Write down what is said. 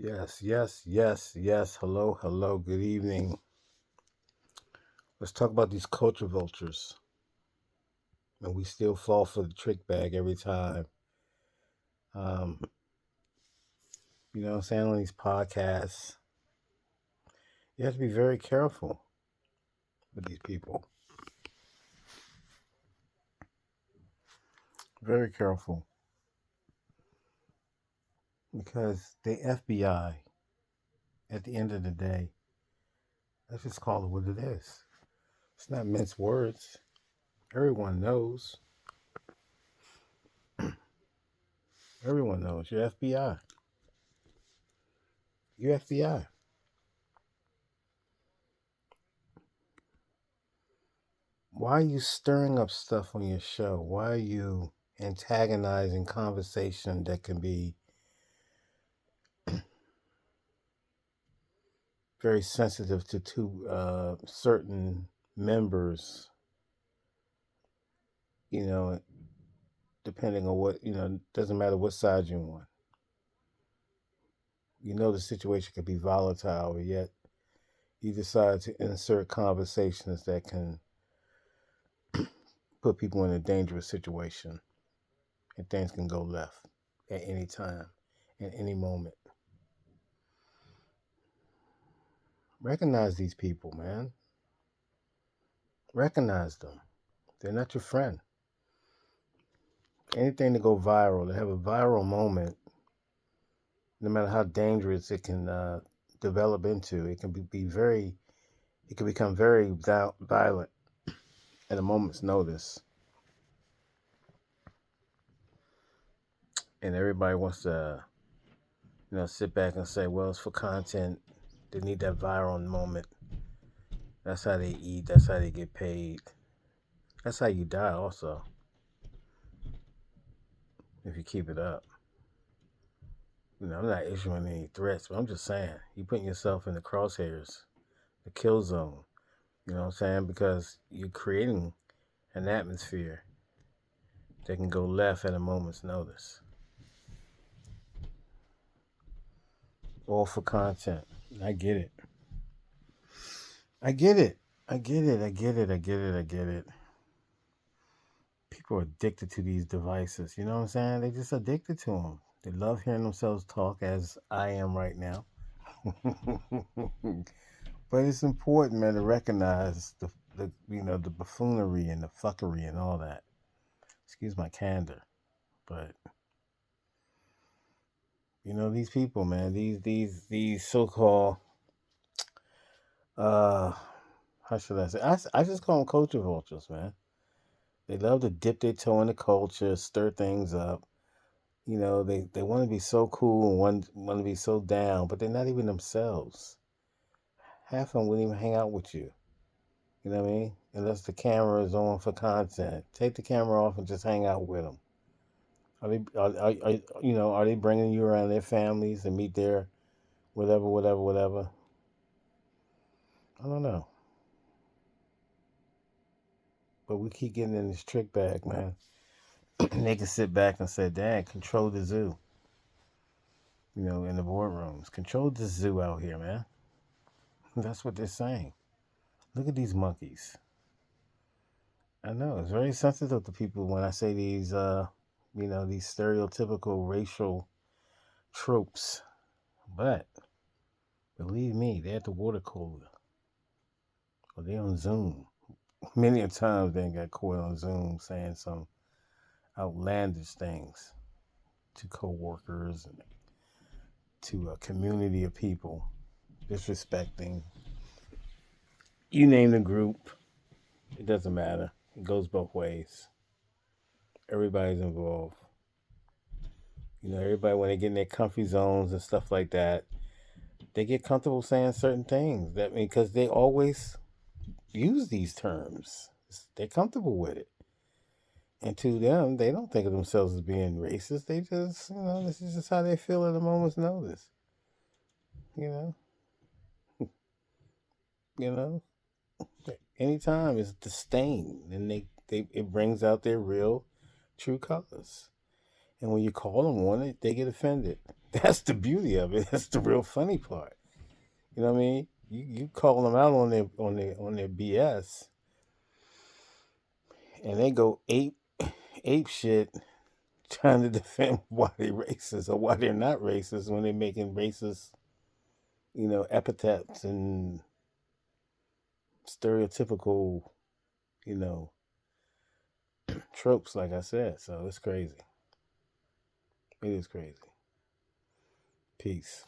Yes, yes, yes, yes. Hello, hello. Good evening. Let's talk about these culture vultures. And we still fall for the trick bag every time. Um, you know what I'm saying? On these podcasts, you have to be very careful with these people. Very careful. Because the FBI, at the end of the day, let's just call it what it is. It's not mince words. Everyone knows. Everyone knows. You're FBI. You're FBI. Why are you stirring up stuff on your show? Why are you antagonizing conversation that can be very sensitive to two certain members? You know, depending on what doesn't matter what side you're on. You know the situation could be volatile, but yet you decide to insert conversations that can put people in a dangerous situation, and things can go left at any time, at any moment. Recognize these people, man. Recognize them. They're not your friend. Anything to go viral, to have a viral moment, no matter how dangerous it can develop into, it can it can become very violent at a moment's notice. And everybody wants to, sit back and say, well, it's for content. They need that viral moment. That's how they eat. That's how they get paid. That's how you die, also, if you keep it up. I'm not issuing any threats, but I'm just saying, you're putting yourself in the crosshairs, the kill zone. You know what I'm saying? Because you're creating an atmosphere that can go left at a moment's notice. All for content. I get it. I get it. I get it. I get it. I get it. I get it. People are addicted to these devices. You know what I'm saying? They just addicted to them. They love hearing themselves talk, as I am right now. But it's important, man, to recognize the buffoonery and the fuckery and all that. Excuse my candor, but these people, man, these so-called uh how should I say, I just call them culture vultures, man. They love to dip their toe in the culture, stir things up. They want to be so cool and want to be so down, but they're not even themselves. Half of them wouldn't even hang out with you. You know what I mean? Unless the camera is on for content, take the camera off and just hang out with them. Are they bringing you around their families and meet their whatever, whatever, whatever? I don't know. But we keep getting in this trick bag, man. They can sit back and say, "Dad, control the zoo." In the boardrooms, control the zoo out here, man. That's what they're saying. Look at these monkeys. I know it's very sensitive to people when I say these stereotypical racial tropes. But believe me, they're at the water cooler or they're on Zoom. Many a times they got caught on Zoom saying some outlandish things to coworkers and to a community of people, disrespecting. You name the group, it doesn't matter. It goes both ways. Everybody's involved. Everybody when they get in their comfy zones and stuff like that, they get comfortable saying certain things. That because they always use these terms. They're comfortable with it. And to them, they don't think of themselves as being racist. They just, this is just how they feel at a moment's notice. You know, you know. Anytime it's disdain, and they it brings out their real, true colors. And when you call them on it, they get offended. That's the beauty of it. That's the real funny part. You know what I mean? You call them out on their BS, and they go ape shit trying to defend why they're racist or why they're not racist when they're making racist, epithets and stereotypical, you know, tropes, like I said. So it's crazy. It is crazy. Peace.